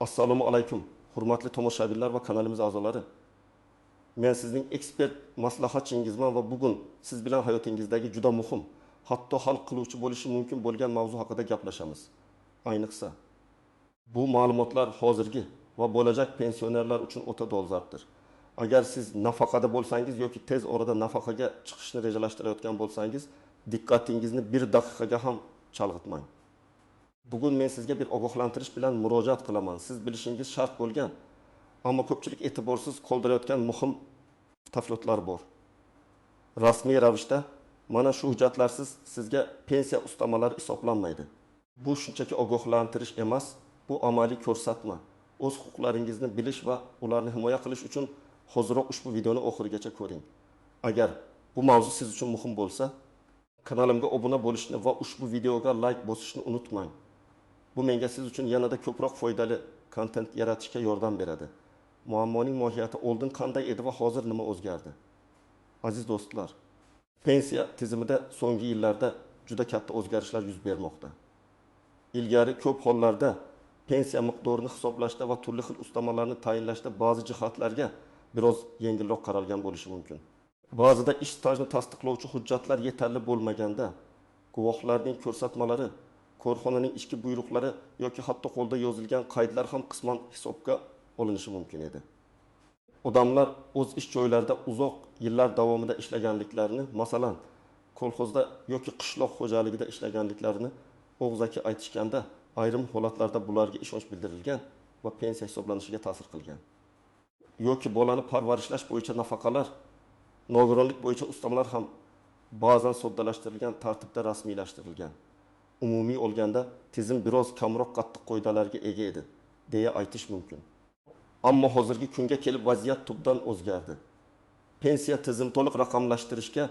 Assalomu alaykum, hurmatli tomoshabinlar va kanalimiz a'zolari. Men sizning ekspert maslahatchingizman va bugun siz bilan hayotingizdagi juda muhim, hatto hal qiluvchi bo'lishi mumkin bo'lgan mavzu haqida gaplashamiz. Ayniqsa, bu ma'lumotlar hozirgi va bo'lajak pensionerlar uchun o'ta dolzarbdir. Agar siz nafaqada bo'lsangiz yoki tez orada nafaqaga chiqishni rejalashtirayotgan bo'lsangiz, diqqatingizni bir daqiqaga ham chalg'itmang. Bugun men sizga bir ogohlantirish bilan murojaat qilaman. Siz bilishingiz shart bo'lgan, ammo ko'pchilik e'tiborsiz qoldirayotgan muhim tafsilotlar bor. Rasmiy ravishda mana shu hujjatlarsiz sizga pensiya ustamalari hisoblanmaydi. Bu shunchaki ogohlantirish emas, bu amaliy ko'rsatma. O'z huquqlaringizni bilish va ularni himoya qilish uchun hozirroq ushbu videoni oxirigacha ko'ring. Agar bu mavzu siz uchun muhim bo'lsa, kanalimga obuna bo'lishni va ushbu videoga like bosishni unutmang. Bu menga siz uchun yanada ko'proq foydali kontent yaratishga yordam beradi. Muammoning mohiyati oldin qanday edi va hozir nima o'zgardi? Aziz do'stlar, pensiya tizimida so'nggi yillarda juda katta o'zgarishlar yuz bermoqda. Ilgari ko'p hollarda pensiya miqdorini hisoblashda va turli xil ustamalarni tayinlashda ba'zi jihatlarga biroz yengilroq qaralgan bo'lishi mumkin. Ba'zida ish stajini tasdiqlovchi hujjatlar yetarli bo'lmaganda, guvohlarning ko'rsatmalari, korxonaning ichki buyruqlari yoki hatto qo'lda yozilgan qaydlar ham qisman hisobga olinishi mumkin edi. Odamlar o'z ish joylarida uzoq yillar davomida ishlaganliklarini, masalan, kolxozda yoki qishloq xo'jaligida ishlaganliklarini og'zaki aytishganda, ayrim holatlarda bularga ishonch bildirilgan va pensiya hisoblanishiga ta'sir qilgan. Yoki bolani parvarishlash bo'yicha nafaqalar, nogironlik bo'yicha ustamalar ham ba'zan soddalashtirilgan tartibda rasmiylashtirilgan. Umumiy olganda tizim biroz kamroq qattiq qoidalarga ega edi, deya aytish mumkin. Ammo hozirgi kunga kelib vaziyat tubdan o'zgardi. Pensiya tizim to'liq raqamlashtirishga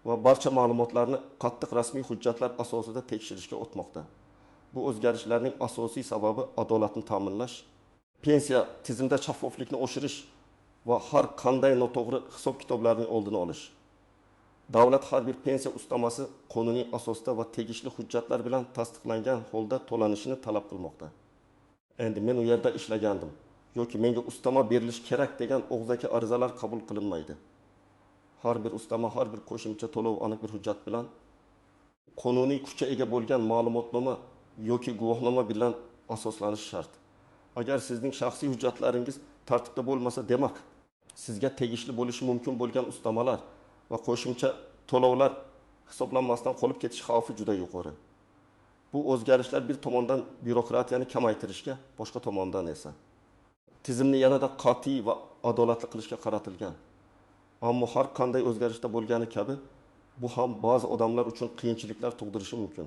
va barcha ma'lumotlarni qattiq rasmiy hujjatlar asosida tekshirishga o'tmoqda. Bu o'zgarishlarning asosiy sababi adolatni ta'minlash, pensiya tizimda shaffoflikni oshirish va har qanday noto'g'ri hisob-kitoblarning oldini olish. Davlat har bir pensiya ustamasi qonuniy asosda va tegishli hujjatlar bilan tasdiqlangan holda to'lanishini talab qilmoqda. Endi men u yerda ishlagandim yoki menga ustama berilishi kerak degan og'zaki arizalar qabul qilinmaydi. Har bir ustama har bir qo'shimcha to'lov aniq bir hujjat bilan qonuniy kuchga ega bo'lgan ma'lumotnoma yoki guvohnoma bilan asoslanishi shart. Agar sizning shaxsiy hujjatlaringiz tartibda bo'lmasa, demak, sizga tegishli bo'lishi mumkin bo'lgan ustamalar va qo'shimcha to'lovlar hisoblanmasdan qolib ketish xavfi juda yuqori. Bu o'zgarishlar bir tomondan byurokratiyani kamaytirishga, boshqa tomondan esa tizimni yanada qat'iy va adolatli qilishga qaratilgan. Ammo har qanday o'zgarishda bo'lgani kabi, bu ham ba'zi odamlar uchun qiyinchiliklar tug'dirishi mumkin.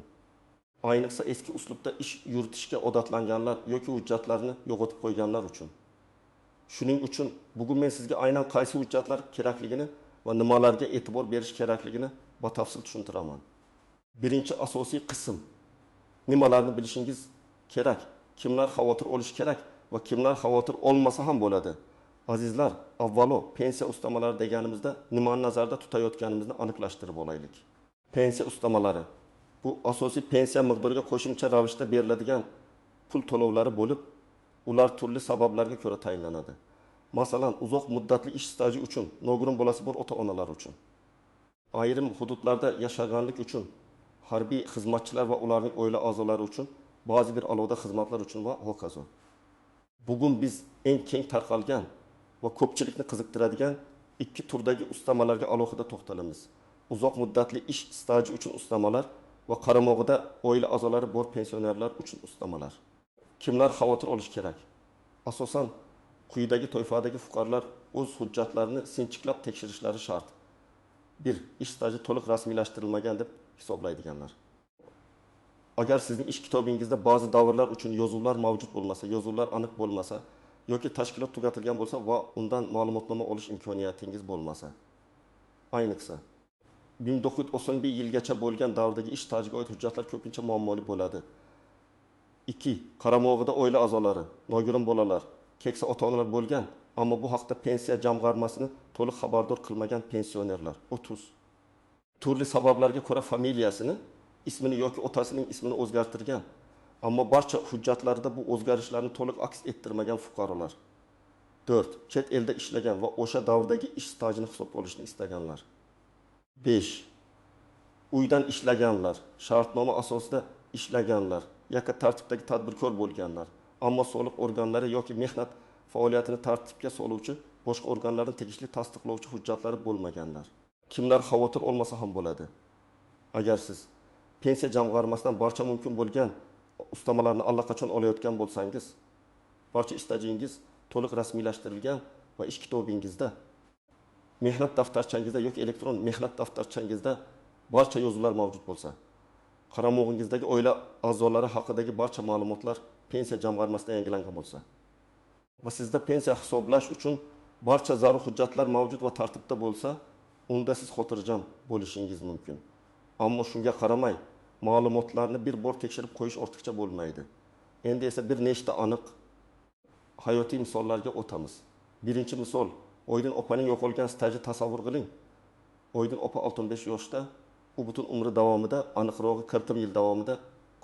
Ayniqsa eski uslubda ish yuritishga odatlanganlar yoki hujjatlarni yo'qotib qo'yganlar uchun. Shuning uchun bugun men sizga aynan qaysi hujjatlar kerakligini va nimalarga e'tibor berish kerakligini batafsil tushuntiraman. Birinchi asosiy qism: nimalarni bilishingiz kerak, kimlar xavotir olish kerak va kimlar xavotir olmasa ham bo'ladi. Azizlar, avvalo pensiya ustamalari deganimizda nimani nazarda tutayotganimizni aniqlashtirib olaylik. Pensiya ustamalari bu asosiy pensiya miqdoriga qo'shimcha ravishda beriladigan pul to'lovlari bo'lib, ular turli sabablarga ko'ra tayinlanadi. Masalan, uzoq muddatli ish staji uchun, nogiron bolasi bor ota-onalar uchun, ayrim hududlarda yashaganlik uchun, harbiy xizmatchilar va ularning oila a'zolari uchun, ba'zi bir alohida xizmatlar uchun va hokazo. Bugun biz eng keng tarqalgan va ko'pchilikni qiziqtiradigan ikki turdagi ustamalarga alohida to'xtalamiz. Uzoq muddatli ish staji uchun ustamalar va qaramog'ida oila a'zolari bor pensionerlar uchun ustamalar. Kimlar xavotir olish kerak? Asosan quyidagi toifadagi fuqarolar o'z hujjatlarini sinchiklab tekshirishlari shart. 1. Ish staji to'liq rasmiylashtirilmagan deb hisoblaydiganlar. Agar sizning ish kitobingizda ba'zi davrlar uchun yozuvlar mavjud bo'lmasa, yozuvlar aniq bo'lmasa yoki tashkilot tugatilgan bo'lsa va undan ma'lumotnoma olish imkoniyatingiz bo'lmasa, ayniqsa 1991 yilgacha bo'lgan davrdagi ish stajiga oid hujjatlar ko'pincha muammoli bo'ladi. 2. Qaramog'ida oila a'zolari, nogiron bolalar, keksa ota-onalar bo'lgan, ammo bu haqda pensiya jamg'armasini to'liq xabardor qilmagan pensionerlar 30. Turli sabablarga ko'ra familiyasini, ismini yoki otasining ismini o'zgartirgan Ammo barcha hujjatlarda bu o'zgarishlarni to'liq aks ettirmagan fuqarolar. 4. Chet elda ishlagan va o'sha davrdagi ish stajini hisobga olishni istaganlar. 5. Uydan ishlaganlar, shartnoma asosida ishlaganlar, yoki tartibdagi tadbirkor bo'lganlar, ammo soliq organlari yoki mehnat faoliyatini tartibga soluvchi boshqa organlarning tegishli tasdiqlovchi hujjatlari bo'lmaganlar. Kimlar xavotir olmasa ham bo'ladi. Agar siz pensiya jamg'armasidan barcha mumkin bo'lgan ustamalarni allaqachon olayotgan bo'lsangiz, barcha istajingiz to'liq rasmiylashtirilgan va ish kitobingizda, mehnat daftarchangizda yoki elektron mehnat daftarchangizda barcha yozuvlar mavjud bo'lsa, qaramog'ingizdagi oila a'zolari haqidagi barcha ma'lumotlar pensiya jamg'armasida yangilangan bo'lsa va sizda pensiya hisoblash uchun barcha zarur hujjatlar mavjud va tartibda bo'lsa, unda siz xotirjam bo'lishingiz mumkin. Ammo shunga qaramay, ma'lumotlarni bir bor tekshirib qo'yish ortiqcha bo'lmaydi. Endi esa bir nechta aniq hayotiy misollarga o'tamiz. Birinchi misol, Oydin opaning yo'qolgan staji tasavvur qiling. Oydin opa 65 yoshda, u butun umri davomida, aniqrog'i 40 yil davomida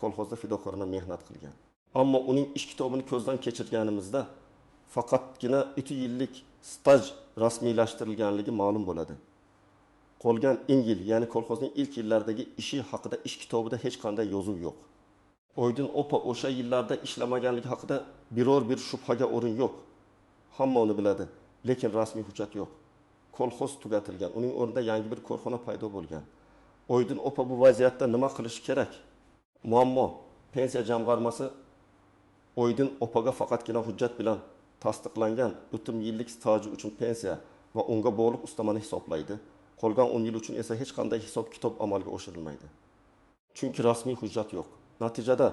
kolxozda fidokorona mehnat qilgan. Ammo uning ish kitobini ko'zdan kechirganimizda faqatgina 2 yillik staj rasmiylashtirilganligi ma'lum bo'ladi. Qolgan yil, ya'ni kolxozning ilk yillardagi ishi haqida ish kitobida hech qanday yozuv yo'q. Oydin opa o'sha yillarda ishlamaganligi haqida biror bir shubhaga o'rin yo'q. Hamma uni biladi, lekin rasmiy hujjat yo'q. Kolxoz tugatilgan, uning o'rnida yangi bir korxona paydo bo'lgan. Oydin opa bu vaziyatda nima qilish kerak? Muammo, pensiya jamg'armasi Oydin opaga faqatgina hujjat bilan tasdiqlangan 30 yillik staji uchun pensiya va unga bog'liq ustamani hisoblaydi. Qolgan 10 yil uchun esa hech qanday hisob-kitob amalga oshirilmaydi. Chunki rasmiy hujjat yo'q. Natijada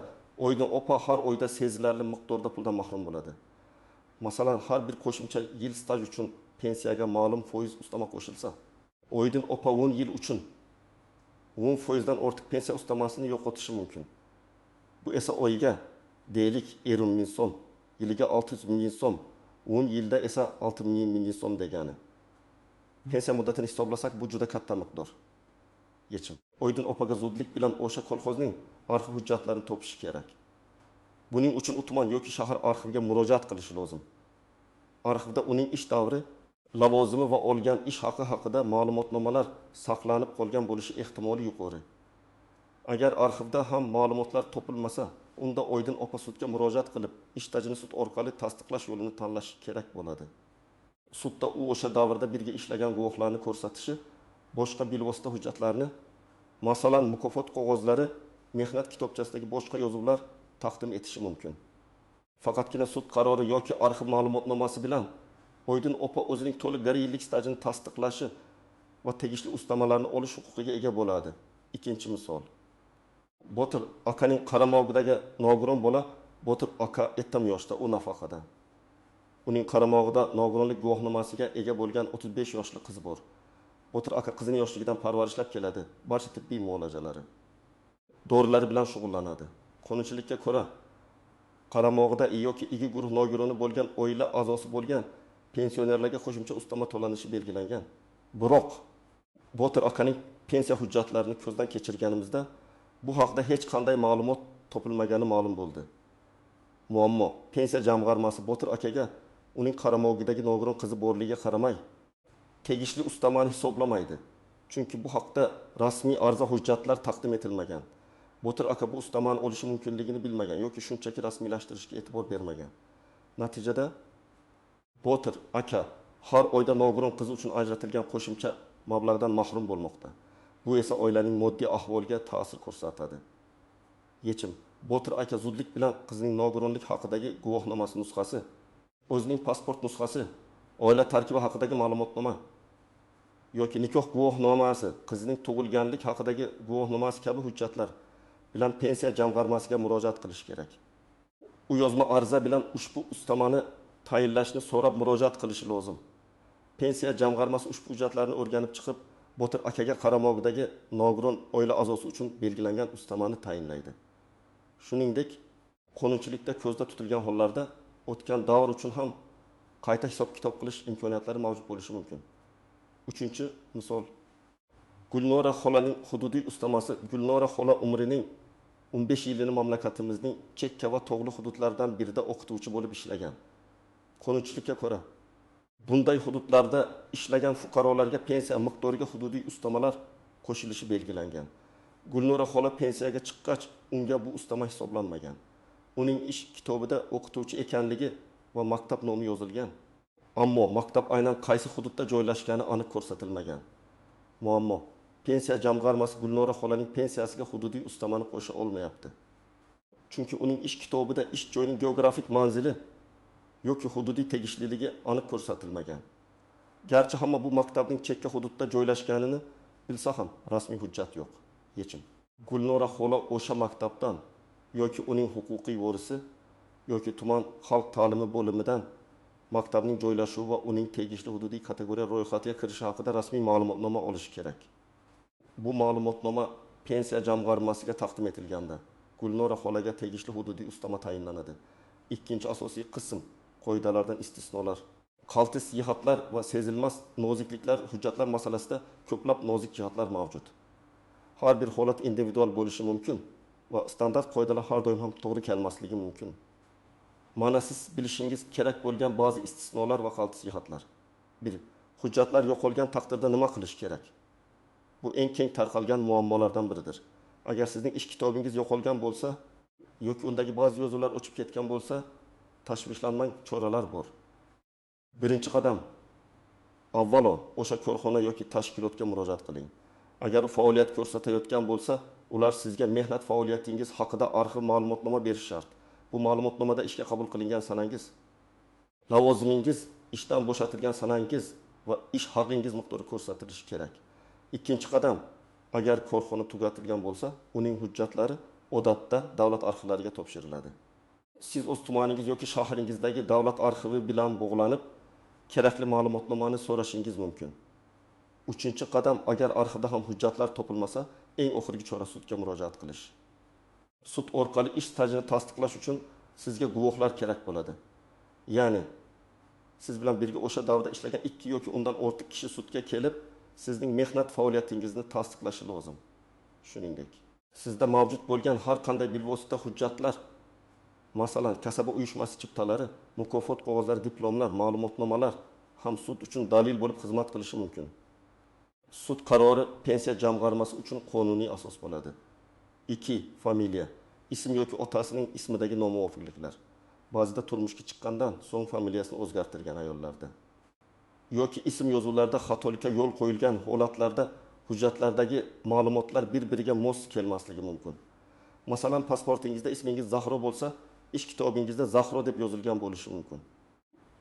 Oydin opa har oyda sezilarli miqdorda puldan mahrum bo'ladi. Masalan, har bir qo'shimcha yil staj uchun pensiyaga ma'lum foiz ustama qo'shilsa, Oydin opa 10 yil uchun 10% dan ortiq pensiya ustamasini yo'qotishi mumkin. Bu esa oyiga deylik 20 ming so'm, yiliga 600 ming so'm, 10 yilda esa 6 ming so'm degani. Pensiya muddatini hisoblasak bu juda katta miqdor. Yechim. Oydin opaga zudlik bilan o'sha kolxozning arxiv hujjatlarini topish kerak. Buning uchun u tuman yoki shahar arxiviga murojaat qilish lozim. Arxivda uning ish davri, lavozimi va olgan ish haqi haqida ma'lumotnomalar saqlanib qolgan bo'lishi ehtimoli yuqori. Agar arxivda ham ma'lumotlar topilmasa, unda Oydin opa sudga murojaat qilib, ish stajini sud orqali tasdiqlash yo'lini tanlash kerak bo'ladi. Sudda u o'sha davrda birga ishlagan guvohlarni ko'rsatishi, boshqa bilvosita hujjatlarni, masalan, mukofot qog'ozlari, mehnat kitobchasidagi boshqa yozuvlar taqdim etishi mumkin. Faqatgina sud qarori yoki arxiv ma'lumotnomasi bilan Oydin opa o'zining to'liq 1 yillik stajini tasdiqlashi va tegishli ustamalarni olish huquqiga ega bo'ladi. Ikkinchi misol. Botir akaning qaramog'idagi nogiron bola Botir aka 70 yoshda, u nafaqada. Uning qaramog'ida nogironlik guvohnomasiga ega bo'lgan 35 yoshli qizi bor. Botir aka qizini yoshligidan parvarishlab keladi. Barcha tibbiy muolajalari, dorilar bilan shug'ullanadi. Qonunchilikka ko'ra qaramog'ida yoki ikki guruh nogironi bo'lgan oila a'zosi bo'lgan pensionerlarga qo'shimcha ustama to'lanishi belgilangan. Biroq Botir akaning pensiya hujjatlarini ko'zdan kechirganimizda bu haqda hech qanday ma'lumot topilmagani ma'lum bo'ldi. Muammo, pensiya jamg'armasi Botir akaga uning qaramog'idagi nogiron qizi borligiga qaramay, tegishli ustamani hisoblamaydi. Chunki bu haqda rasmiy arza hujjatlar taqdim etilmagan. Botir aka bu ustamani olishi mumkinligini bilmagan yoki shunchaki rasmiylashtirishga e'tibor bermagan. Natijada Botir aka har oyda nogiron qizi uchun ajratilgan qo'shimcha mablag'dan mahrum bo'lmoqda. Bu esa oilaning moddiy ahvoliga ta'sir ko'rsatadi. Yechim. Botir aka zudlik bilan qizining nogironlik haqidagi guvohnomasi nusxasi, o'zining pasport nusxasi, oila tarkibi haqidagi ma'lumotnoma yoki nikoh guvohnomasi, qizining tug'ilganlik haqidagi guvohnomasi kabi hujjatlar bilan pensiya jamg'armasiga murojaat qilish kerak. U yozma arza bilan ushbu ustamani tayinlashni so'rab murojaat qilishi lozim. Pensiya jamg'armasi ushbu hujjatlarni o'rganib chiqib, Botir akaga qaramog'idagi nogiron oila a'zosi uchun belgilangan ustamani tayinlaydi. Shuningdek, qonunchilikda ko'zda tutilgan hollarda o'tgan davr uchun ham qayta hisob-kitob qilish imkoniyatlari mavjud bo'lishi mumkin. Uchinchi misol. Gulnora xolaning hududiy ustamasi Gulnora xola umrining 15 yilini mamlakatimizning chekka va tog'li hududlaridan birida o'qituvchi bo'lib ishlagan. Qonunchilikka ko'ra bunday hududlarda ishlagan fuqarolarga pensiya miqdoriga hududiy ustamalar qo'shilishi belgilangan. Gulnora xola pensiyaga chiqqach, unga bu ustama hisoblanmagan. Uning ish kitobida o'qituvchi ekanligi va maktab nomi yozilgan. Ammo maktab aynan qaysi hududda joylashgani aniq ko'rsatilmagan. Muammo: pensiya jamg'armasi Gulnora xolaning pensiyasiga hududiy ustamani qo'sha olmayapti. Chunki uning ish kitobida ish joyining geografik manzili yoki hududiy tegishliligi aniq ko'rsatilmagan. Garchi hamma bu maktabning chekka hududda joylashganini bilsa ham rasmiy hujjat yo'q. Yechim: Gulnora xola o'sha maktabdan yoki uning huquqiy vorisi yoki tuman xalq ta'limi bo'limidan maktabning joylashuvi va uning tegishli hududiy kategoriya ro'yxatiga kirishi haqida rasmiy ma'lumotnoma olishi kerak. Bu ma'lumotnoma pensiya jamg'armasiga taqdim etilganda Gulnora xolaga tegishli hududiy ustama tayinlanadi. Ikkinchi asosiy qism qoidalardan istisnolar. Qaltis jihatlar va sezilmas nozikliklar hujjatlar masalasida ko'plab nozik jihatlar mavjud. Har bir holat individual bo'lishi mumkin va standart qoidalar har doim ham to'g'ri kelmasligi mumkin. Mana siz bilishingiz kerak bo'lgan ba'zi istisnolar va qaltis jihatlar. 1. Hujjatlar yo'qolgan taqdirda nima qilish kerak? Bu eng keng tarqalgan muammolardan biridir. Agar sizning ish kitobingiz yo'qolgan bo'lsa yoki undagi ba'zi yozuvlar o'chib ketgan bo'lsa, tashvishlanmang, choralar bor. Birinchi qadam: avvalo o'sha korxona yoki tashkilotga murojaat qiling. Agar faoliyat ko'rsatayotgan bo'lsa, ular sizga mehnat faoliyatingiz haqida arxiv ma'lumotnoma berish shart. Bu ma'lumotnomada ishga qabul qilingan sanangiz, lavozimingiz, ishdan bo'shatilgan sanangiz va ish haqingiz miqdori ko'rsatilishi kerak. Ikkinchi qadam: agar korxona tugatilgan bo'lsa, uning hujjatlari odatda davlat arxivlariga topshiriladi. Siz o'z tumaningiz yoki shahringizdagi davlat arxivi bilan bog'lanib, kerakli ma'lumotnomani so'rashingiz mumkin. Uchinchi qadam: agar arxivda ham hujjatlar topilmasa, eng oxirgi chora sudga murojaat qilish. Sud orqali ish stajini tasdiqlash uchun sizga guvohlar kerak bo'ladi. Ya'ni siz bilan birga o'sha davrda ishlagan 2 yoki undan ortiq kishi sudga kelib, sizning mehnat faoliyatingizni tasdiqlashi lozim. Shuningdek, sizda mavjud bo'lgan har qanday bilvosita hujjatlar, masalan, kasaba uyushmasi chiptalari, mukofot qog'ozlari, diplomlar, ma'lumotnomalar ham sud uchun dalil bo'lib xizmat qilishi mumkin. Sud qarori pensiya jamg'armasi uchun qonuniy asos bo'ladi. 2. Familiya. Ism yoki otasining ismidagi nomuvofiqliklar. Ba'zida turmushga chiqqandan so'ng familiyasini o'zgartirgan ayollarda yoki ism yozuvlarda xatolikka yo'l qo'yilgan holatlarda hujjatlardagi ma'lumotlar bir-biriga mos kelmasligi mumkin. Masalan, pasportingizda ismingiz Zahro bo'lsa, ish kitobingizda Zahro deb yozilgan bo'lishi mumkin.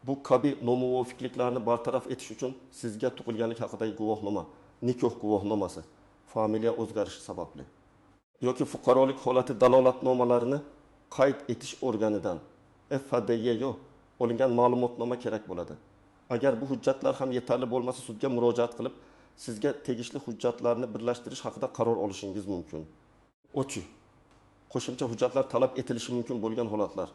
Bu kabi nomuvofiqliklarni bartaraf etish uchun sizga tug'ilganlik haqidagi guvohnoma, nikoh guvohnomasi, familiya o'zgarishi sababli yoki fuqarolik holati dalolatnomalarini qayd etish organidan FHDYO olingan ma'lumotnoma kerak bo'ladi. Agar bu hujjatlar ham yetarli bo'lmasa, sudga murojaat qilib, sizga tegishli hujjatlarni birlashtirish haqida qaror olishingiz mumkin. 3. Qo'shimcha hujjatlar talab etilishi mumkin bo'lgan holatlar.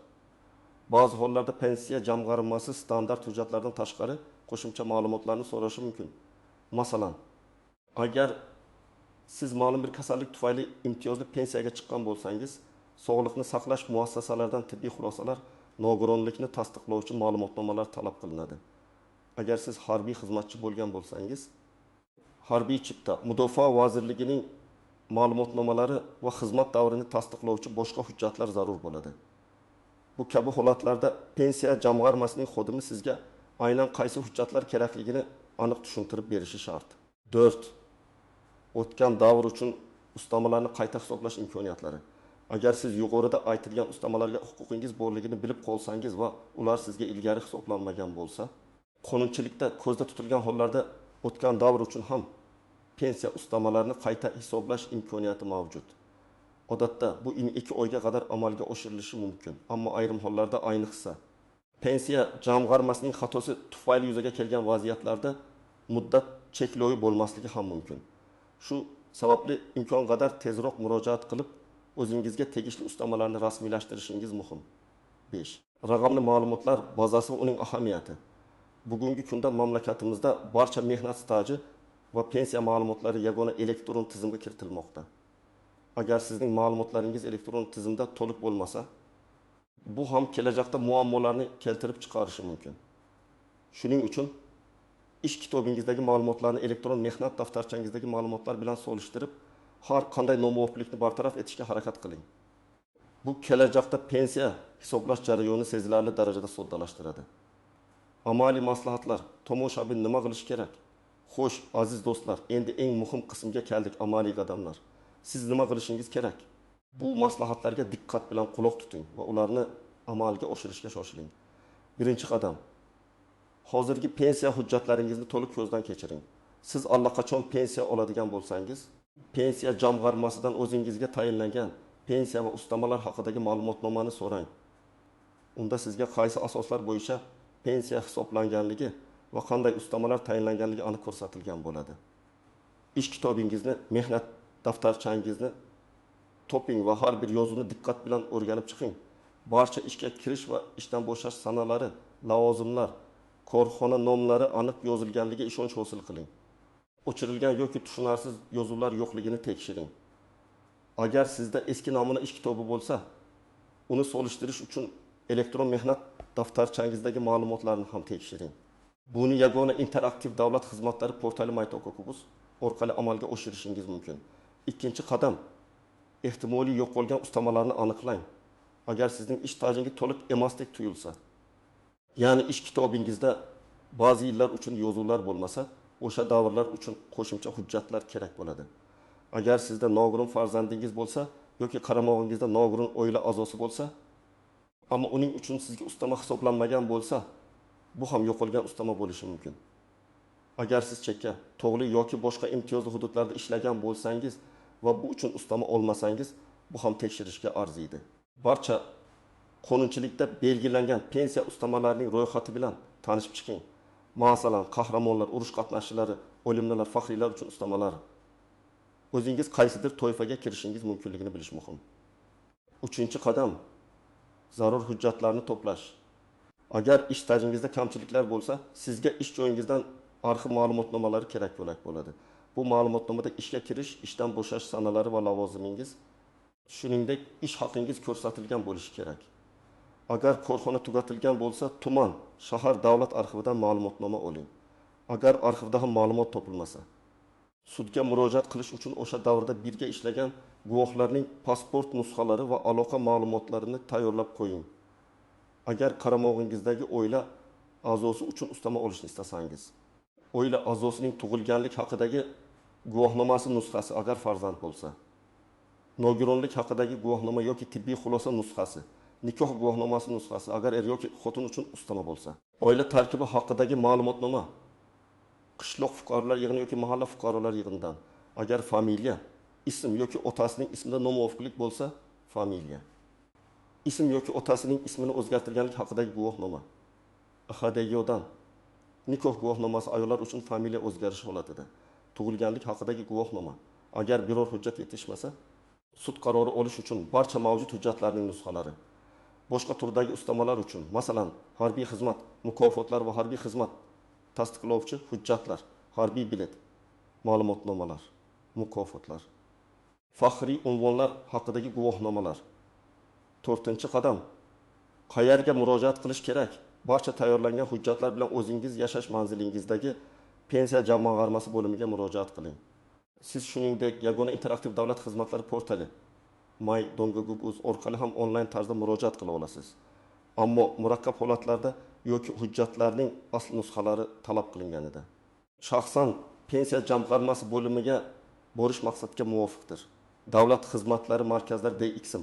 Ba'zi hollarda pensiya jamg'armasi standart hujjatlardan tashqari qo'shimcha ma'lumotlarni so'rashi mumkin. Masalan, agar siz ma'lum bir kasallik tufayli imtiyozli pensiyaga chiqqan bo'lsangiz, sog'liqni saqlash muassasalaridan tibbiy xulosalar, nogironlikni tasdiqlovchi ma'lumotnomalar talab qilinadi. Agar siz harbiy xizmatchi bo'lgan bo'lsangiz, harbiy chipta, Mudofaa vazirligining ma'lumotnomalari va xizmat davrini tasdiqlovchi boshqa hujjatlar zarur bo'ladi. Bu kabi holatlarda pensiya jamg'armasining xodimi sizga aynan qaysi hujjatlar kerakligini aniq tushuntirib berishi shart. 4. O'tgan davr uchun ustamalarni qayta hisoblash imkoniyatlari. Agar siz yuqorida aytilgan ustamalarga huquqingiz borligini bilib qolsangiz va ular sizga ilgari hisoblanmagan bo'lsa, qonunchilikda ko'zda tutilgan hollarda o'tgan davr uchun ham pensiya ustamalarini qayta hisoblash imkoniyati mavjud. Odatda bu 2 oyga qadar amalga oshirilishi mumkin, ammo ayrim hollarda, ayniqsa pensiya jamg'armasining xatosi tufayli yuzaga kelgan vaziyatlarda muddat cheklovi bo'lmasligi ham mumkin. Shu sababli imkon qadar tezroq murojaat qilib, o'zingizga tegishli ustamalarni rasmiylashtirishingiz muhim. 5. Raqamli ma'lumotlar bazasi va uning ahamiyati. Bugungi kunda mamlakatimizda barcha mehnat staji va pensiya ma'lumotlari yagona elektron tizimga kiritilmoqda. Agar sizning ma'lumotlaringiz elektron tizimda to'liq bo'lmasa, bu ham kelajakda muammolarni keltirib chiqarishi mumkin. Shuning uchun ish kitobingizdagi ma'lumotlarni elektron mehnat daftarchangizdagi ma'lumotlar bilan solishtirib, har qanday nomuvofiqlikni bartaraf etishga harakat qiling. Bu kelajakda pensiya hisoblash jarayonini sezilarli darajada soddalashtiradi. Amaliy maslahatlar, tomoshabin nima qilish kerak? Xo'sh, aziz do'stlar, endi eng muhim qismga keldik, amaliy qadamlar. Siz nima qilishingiz kerak? Bu maslahatlarga diqqat bilan quloq tuting va ularni amalga oshirishga shoshiling. Birinchi qadam: hozirgi pensiya hujjatlaringizni to'liq ko'zdan kechiring. Siz allaqachon pensiya oladigan bo'lsangiz, pensiya jamg'armasidan o'zingizga tayinlangan pensiya va ustamalar haqidagi ma'lumotnomani so'rang. Unda sizga qaysi asoslar bo'yicha pensiya hisoblanganligi va qanday ustamalar tayinlanganligi aniq ko'rsatilgan bo'ladi. Ish kitobingizni, mehnat daftarchangizni toping va har bir yozuvni diqqat bilan o'rganib chiqing. Barcha ishga kirish va ishdan bo'shash sanalari, lavozimlar, korxona nomlari aniq yozilganligiga ishonch hosil qiling. O'chirilgan yoki tushunarsiz yozuvlar yo'qligini tekshiring. Agar sizda eski namuna ish kitobi bo'lsa, uni solishtirish uchun elektron mehnat daftarchangizdagi ma'lumotlarni ham tekshiring. Buni yagona interaktiv davlat xizmatlari portali MyTokoKubuz orqali amalga oshirishingiz mumkin. Ikkinchi qadam: ehtimoliy yo'q bo'lgan ustamalarni aniqlang. Agar sizning ish tajingiz to'liq emasdek tuyulsa, ya'ni ish kitobingizda ba'zi yillar uchun yozuvlar bo'lmasa, o'sha davrlar uchun qo'shimcha hujjatlar kerak bo'ladi. Agar sizda nogiron farzandingiz bo'lsa yoki qaramog'ingizda nogiron oila a'zosi bo'lsa, ammo uning uchun sizga ustama hisoblanmagan bo'lsa, bu ham yo'qolgan ustama bo'lishi mumkin. Agar siz chekka, tog'li yoki boshqa imtiyozli hududlarda ishlagan bo'lsangiz va bu uchun ustama olmasangiz, bu ham tekshirishga arziydi. Barcha qonunchilikda belgilangan pensiya ustamalarining ro'yxati bilan tanishib chiqing. Masalan, qahramonlar, urush qatnashchilari, o'limlilar, faxriylar uchun ustamalar. O'zingiz qaysidir toifaga kirishingiz mumkinligini bilish muhim. Uchinchi qadam: zarur hujjatlarni to'plash. Agar ish stajingizda kamchiliklar bo'lsa, sizga ish joyingizdan arxiv ma'lumotnomalari kerak bo'ladi. Bu ma'lumotnomada ishga kirish, ishdan bo'shash sanalari va lavozimingiz, shuningdek ish haqingiz ko'rsatilgan bo'lishi kerak. Agar korxona tugatilgan bo'lsa, tuman, shahar davlat arxividan ma'lumotnoma oling. Agar arxivda ham ma'lumot topilmasa, sudga murojaat qilish uchun o'sha davrda birga ishlagan guvohlarning pasport nusxalari va aloqa ma'lumotlarini tayyorlab qo'ying. Agar qaramog'ingizdagi oila a'zosi uchun ustama olishni istasangiz, oila a'zosining tug'ilganlik haqidagi guvohnomasi nusxasi agar farzand bo'lsa, nogironlik haqidagi guvohnoma yoki tibbiy xulosa nusxasi, nikoh guvohnomasi nusxasi agar er yoki xotin uchun ustama bo'lsa, oila tarkibi haqidagi ma'lumotnoma qishloq fuqarolar yig'ini yoki mahalla fuqarolar yig'inidan, agar familiya, ism yoki otasining ismida nomuvofiqlik bo'lsa, familiya, ism yoki otasining ismini o'zgartirganlik haqidagi guvohnoma, HDYodan, nikoh guvohnomasi ayollar uchun familiya o'zgarishi holatida, tug'ilganlik haqidagi guvohnoma, agar biror hujjat yetishmasa, sud qarori olish uchun barcha mavjud hujjatlarning nusxalari, boshqa turdagi ustamalar uchun, masalan, harbiy xizmat, mukofotlar va harbiy xizmat tasdiqlovchi hujjatlar, harbiy bilet, ma'lumotnomalar, mukofotlar, faxriy unvonlar haqidagi guvohnomalar. To'rtinchi qadam: qayerga murojaat qilish kerak? Barcha tayyorlangan hujjatlar bilan o'zingiz yashash manzilingizdagi pensiya jamg'armasi bo'limiga murojaat qiling. Siz shuningdek yagona interaktiv davlat xizmatlari portali MyTokoKubuz orqali ham onlayn tarzda murojaat qila olasiz. Ammo murakkab holatlarda yoki hujjatlarning asl nusxalari talab qilinganida, shaxsan pensiya jamg'armasi bo'limiga borish maqsadga muvofiqdir. Davlat xizmatlari markazlari DXM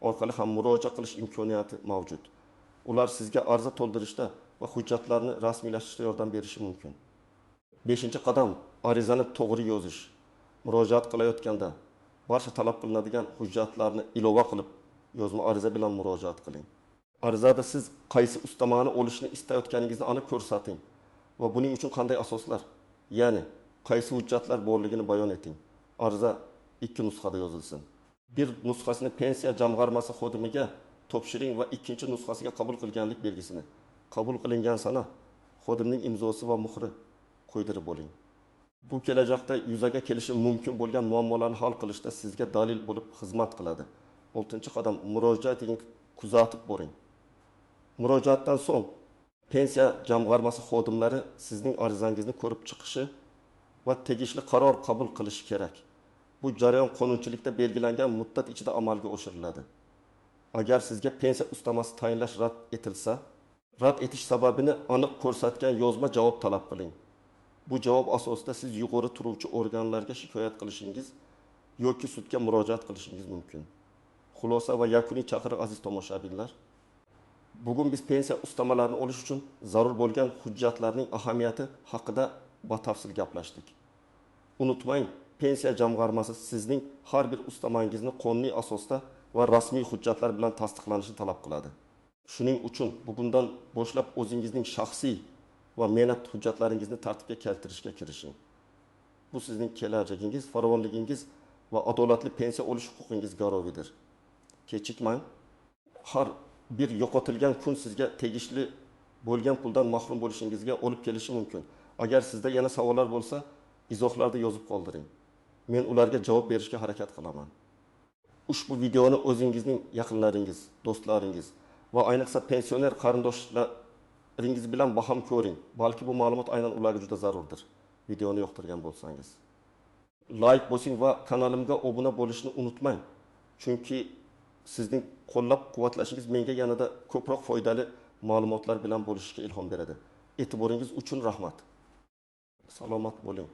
orqali ham murojaat qilish imkoniyati mavjud. Ular sizga ariza to'ldirishda va hujjatlarni rasmiylashtirishda yordam berishi mumkin. 5-qadam: arizani to'g'ri yozish. Murojaat qilayotganda barcha talab qilinadigan hujjatlarni ilova qilib, yozma ariza bilan murojaat qiling. Arizada siz qaysi ustamani olishni istayotganingizni aniq ko'rsating va buning uchun qanday asoslar, ya'ni qaysi hujjatlar borligini bayon eting. Ariza 2 nusxada yozilsin. Bir nusxasini pensiya jamg'armasi xodimiga topshiring va ikkinchi nusxasiga qabul qilganlik belgisini, qabul qilingan sana xodimning imzosi va muhri qo'ydirib oling. Bu kelajakda yuzaga kelishi mumkin bo'lgan muammolarni hal qilishda sizga dalil bo'lib xizmat qiladi. 6-qadam murojaatingizni kuzatib boring. Murojaatdan so'ng pensiya jamg'armasi xodimlari sizning arizangizni ko'rib chiqishi va tegishli qaror qabul qilishi kerak. Bu jarayon qonunchilikda belgilangan muddat ichida amalga oshiriladi. Agar sizga pensiya ustamasi tayinlash rad etilsa, rad etish sababini aniq ko'rsatgan yozma javob talab qiling. Bu javob asosida siz yuqori turuvchi organlarga shikoyat qilishingiz yoki sudga murojaat qilishingiz mumkin. Xulosa va yakuniy chaqiriq aziz tomoshabinlar. Bugun biz pensiya ustamalarini olish uchun zarur bo'lgan hujjatlarning ahamiyati haqida batafsil gaplashdik. Unutmang, pensiya jamg'armasi sizning har bir ustamangizni qonuniy asosda va rasmiy hujjatlar bilan tasdiqlanishini talab qiladi. Shuning uchun bugundan boshlab o'zingizning shaxsiy va mehnat hujjatlaringizni tartibga keltirishga kirishing. Bu sizning kelajagingiz, farovonligingiz va adolatli pensiya olish huquqingiz garovidir. Kechikmang. Har bir yo'qotilgan kun sizga tegishli bo'lgan puldan mahrum bo'lishingizga olib kelishi mumkin. Agar sizda yana savollar bo'lsa, izohlarda yozib qoldiring. Men ularga javob berishga harakat qilaman. Ushbu videoni o'zingizning yaqinlaringiz, do'stlaringiz va ayniqsa pensioner qarindoshlaringiz bilan baham ko'ring. Balki bu ma'lumot aynan ularga juda zarurdir. Videoni yoqtirgan bo'lsangiz. Like bosing va kanalimga obuna bo'lishni unutmang. Chunki sizning qo'llab-quvvatlashingiz menga yanada ko'proq foydali ma'lumotlar bilan bo'lishga ilhom beradi. E'tiboringiz uchun rahmat. Salomat bo'ling.